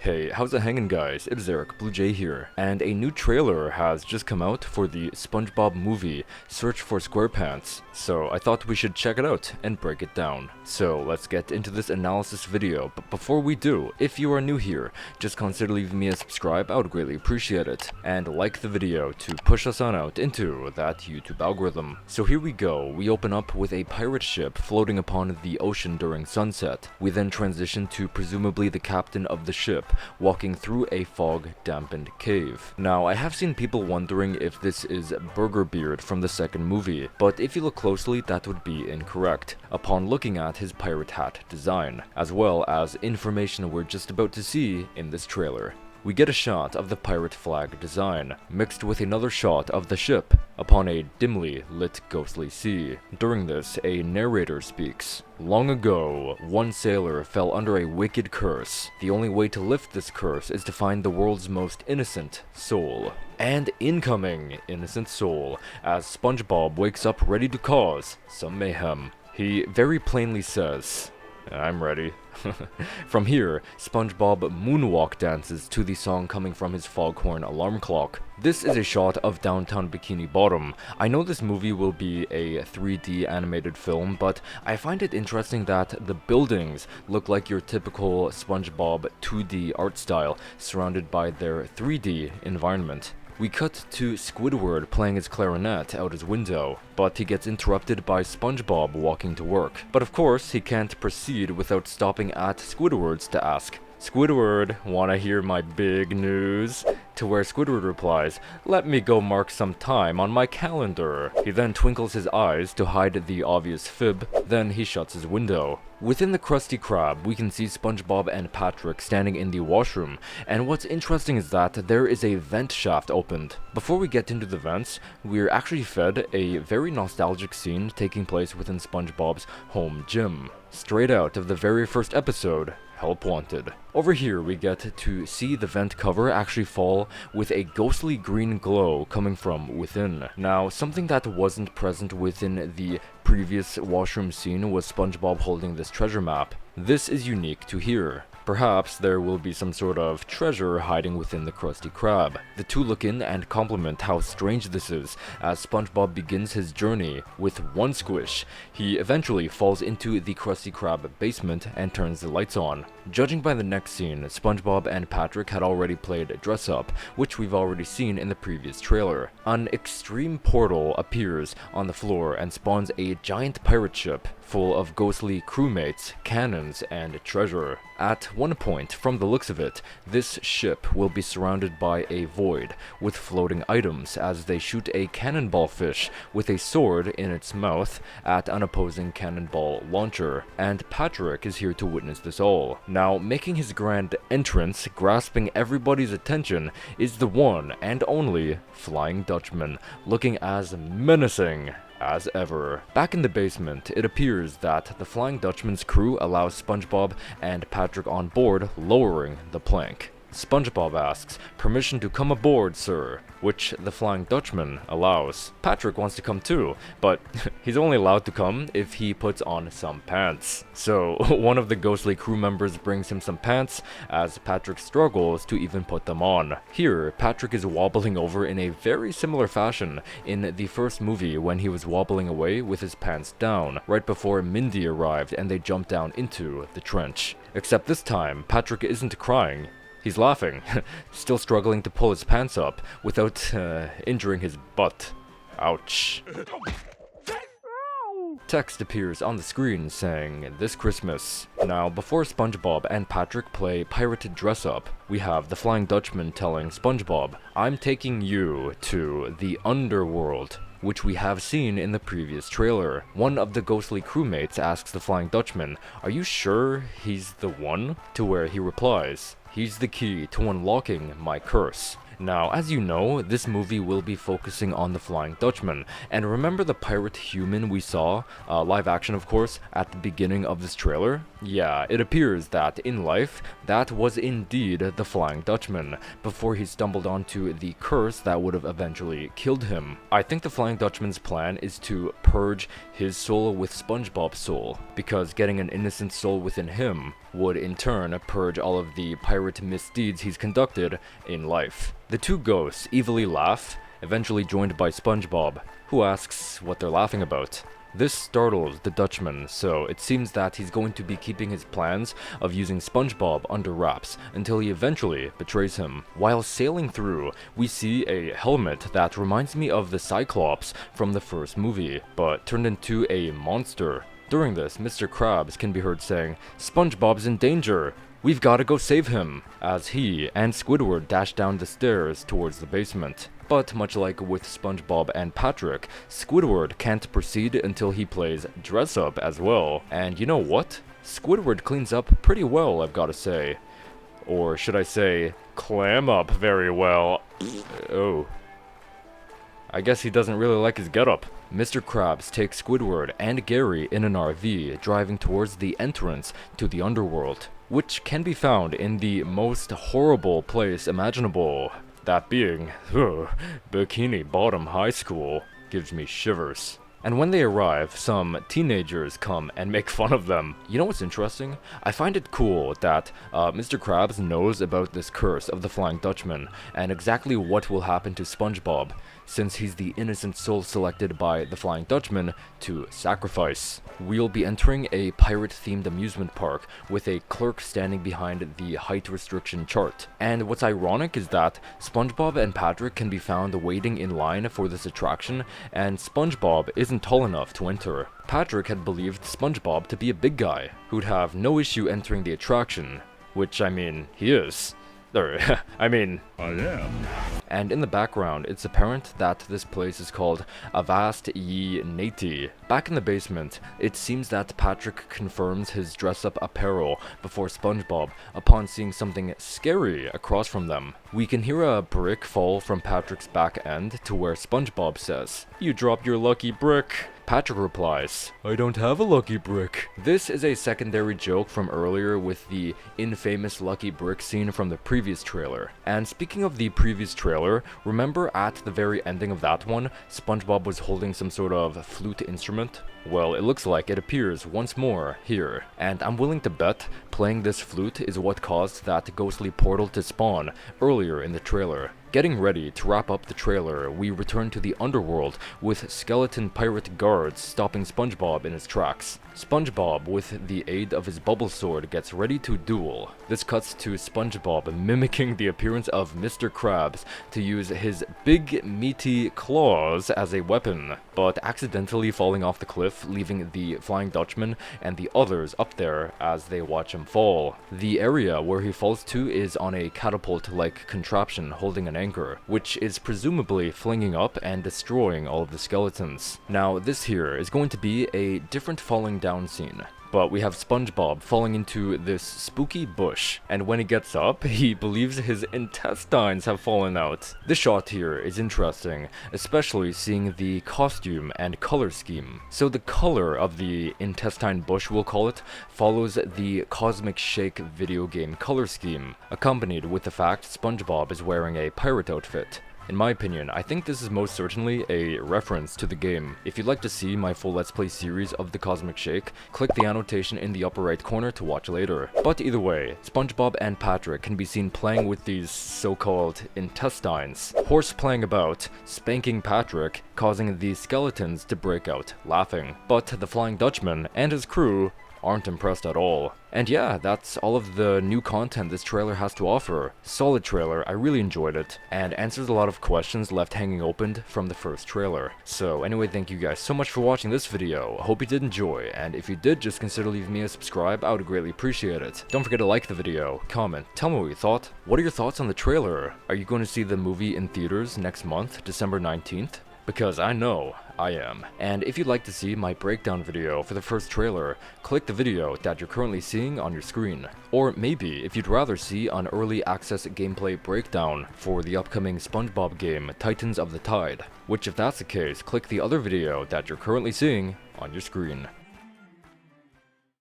Hey, how's it hanging, guys? It is TheLivingBluejay here, and a new trailer has just come out for the SpongeBob movie, Search for SquarePants, so I thought we should check it out and break it down. So let's get into this analysis video, but before we do, if you are new here, just consider leaving me a subscribe, I would greatly appreciate it, and like the video to push us on out into that YouTube algorithm. So here we go, we open up with a pirate ship floating upon the ocean during sunset. We then transition to presumably the captain of the ship, walking through a fog-dampened cave. Now, I have seen people wondering if this is Burger Beard from the second movie, but if you look closely, that would be incorrect, upon looking at his pirate hat design, as well as information we're just about to see in this trailer. We get a shot of the pirate flag design, mixed with another shot of the ship upon a dimly lit ghostly sea. During this, a narrator speaks. Long ago, one sailor fell under a wicked curse. The only way to lift this curse is to find the world's most innocent soul. And incoming innocent soul, as SpongeBob wakes up ready to cause some mayhem. He very plainly says, "I'm ready." From here, SpongeBob moonwalk dances to the song coming from his foghorn alarm clock. This is a shot of downtown Bikini Bottom. I know this movie will be a 3D animated film, but I find it interesting that the buildings look like your typical SpongeBob 2D art style, surrounded by their 3D environment. We cut to Squidward playing his clarinet out his window, but he gets interrupted by SpongeBob walking to work. But of course, he can't proceed without stopping at Squidward's to ask, "Squidward, wanna hear my big news?" To where Squidward replies, "Let me go mark some time on my calendar." He then twinkles his eyes to hide the obvious fib, then he shuts his window. Within the Krusty Krab, we can see SpongeBob and Patrick standing in the washroom, and what's interesting is that there is a vent shaft opened. Before we get into the vents, we're actually fed a very nostalgic scene taking place within SpongeBob's home gym, straight out of the very first episode, Help Wanted. Over here, we get to see the vent cover actually fall with a ghostly green glow coming from within. Now, something that wasn't present within the previous washroom scene was SpongeBob holding this treasure map. This is unique to here. Perhaps there will be some sort of treasure hiding within the Krusty Krab. The two look in and compliment how strange this is, as SpongeBob begins his journey with one squish. He eventually falls into the Krusty Krab basement and turns the lights on. Judging by the next scene, SpongeBob and Patrick had already played Dress Up, which we've already seen in the previous trailer. An extreme portal appears on the floor and spawns a giant pirate ship full of ghostly crewmates, cannons, and treasure. At one point, from the looks of it, this ship will be surrounded by a void with floating items as they shoot a cannonball fish with a sword in its mouth at an opposing cannonball launcher, and Patrick is here to witness this all. Now, making his grand entrance, grasping everybody's attention, is the one and only Flying Dutchman, looking as menacing as ever. Back in the basement, it appears that the Flying Dutchman's crew allows SpongeBob and Patrick on board, lowering the plank. SpongeBob asks, "Permission to come aboard, sir," which the Flying Dutchman allows. Patrick wants to come too, but he's only allowed to come if he puts on some pants. So one of the ghostly crew members brings him some pants, as Patrick struggles to even put them on. Here, Patrick is wobbling over in a very similar fashion in the first movie when he was wobbling away with his pants down, right before Mindy arrived and they jumped down into the trench. Except this time, Patrick isn't crying. He's laughing, still struggling to pull his pants up without injuring his butt. Ouch. Text appears on the screen saying, "This Christmas." Now, before SpongeBob and Patrick play Pirate Dress Up, we have the Flying Dutchman telling SpongeBob, "I'm taking you to the Underworld," which we have seen in the previous trailer. One of the ghostly crewmates asks the Flying Dutchman, "Are you sure he's the one?" To where he replies, "He's the key to unlocking my curse." Now, as you know, this movie will be focusing on the Flying Dutchman, and remember the pirate human we saw, live action of course, at the beginning of this trailer? Yeah, it appears that in life, that was indeed the Flying Dutchman, before he stumbled onto the curse that would have eventually killed him. I think the Flying Dutchman's plan is to purge his soul with SpongeBob's soul, because getting an innocent soul within him would in turn purge all of the pirate misdeeds he's conducted in life. The two ghosts evilly laugh, eventually joined by SpongeBob, who asks what they're laughing about. This startles the Dutchman, so it seems that he's going to be keeping his plans of using SpongeBob under wraps until he eventually betrays him. While sailing through, we see a helmet that reminds me of the Cyclops from the first movie, but turned into a monster. During this, Mr. Krabs can be heard saying, "SpongeBob's in danger! We've gotta go save him!" as he and Squidward dash down the stairs towards the basement. But much like with SpongeBob and Patrick, Squidward can't proceed until he plays dress up as well. And you know what? Squidward cleans up pretty well, I've gotta say. Or should I say, clam up very well. Oh. I guess he doesn't really like his getup. Mr. Krabs takes Squidward and Gary in an RV, driving towards the entrance to the Underworld, which can be found in the most horrible place imaginable. That being, Bikini Bottom High School. Gives me shivers. And when they arrive, some teenagers come and make fun of them. You know what's interesting? I find it cool that Mr. Krabs knows about this curse of the Flying Dutchman and exactly what will happen to SpongeBob, since he's the innocent soul selected by the Flying Dutchman to sacrifice. We'll be entering a pirate-themed amusement park with a clerk standing behind the height restriction chart. And what's ironic is that SpongeBob and Patrick can be found waiting in line for this attraction, and SpongeBob isn't tall enough to enter. Patrick had believed SpongeBob to be a big guy, who'd have no issue entering the attraction, which, I mean, he is. I am. And in the background, it's apparent that this place is called Avast Ye Nati. Back in the basement, it seems that Patrick confirms his dress-up apparel before SpongeBob upon seeing something scary across from them. We can hear a brick fall from Patrick's back end to where SpongeBob says, "You dropped your lucky brick." Patrick replies, "I don't have a lucky brick." This is a secondary joke from earlier with the infamous lucky brick scene from the previous trailer. And speaking of the previous trailer, remember at the very ending of that one, SpongeBob was holding some sort of flute instrument? Well, it looks like it appears once more here, and I'm willing to bet playing this flute is what caused that ghostly portal to spawn earlier in the trailer. Getting ready to wrap up the trailer, we return to the Underworld with skeleton pirate guards stopping SpongeBob in his tracks. SpongeBob, with the aid of his bubble sword, gets ready to duel. This cuts to SpongeBob mimicking the appearance of Mr. Krabs to use his big meaty claws as a weapon, but accidentally falling off the cliff, leaving the Flying Dutchman and the others up there as they watch him fall. The area where he falls to is on a catapult-like contraption holding an anchor, which is presumably flinging up and destroying all of the skeletons. Now, this here is going to be a different falling down scene. But we have SpongeBob falling into this spooky bush, and when he gets up, he believes his intestines have fallen out. This shot here is interesting, especially seeing the costume and color scheme. So the color of the intestine bush, we'll call it, follows the Cosmic Shake video game color scheme, accompanied with the fact SpongeBob is wearing a pirate outfit. In my opinion, I think this is most certainly a reference to the game. If you'd like to see my full Let's Play series of the Cosmic Shake, click the annotation in the upper right corner to watch later. But either way, SpongeBob and Patrick can be seen playing with these so-called intestines, horseplaying about, spanking Patrick, causing the skeletons to break out laughing. But the Flying Dutchman and his crew aren't impressed at all. And yeah, that's all of the new content this trailer has to offer. Solid trailer, I really enjoyed it, and answers a lot of questions left hanging open from the first trailer. So anyway, thank you guys so much for watching this video. I hope you did enjoy, and if you did, just consider leaving me a subscribe. I would greatly appreciate it. Don't forget to like the video, comment, tell me what you thought. What are your thoughts on the trailer? Are you going to see the movie in theaters next month, December 19th? Because I know I am. And if you'd like to see my breakdown video for the first trailer, click the video that you're currently seeing on your screen. Or maybe if you'd rather see an early access gameplay breakdown for the upcoming SpongeBob game Titans of the Tide, which if that's the case, click the other video that you're currently seeing on your screen.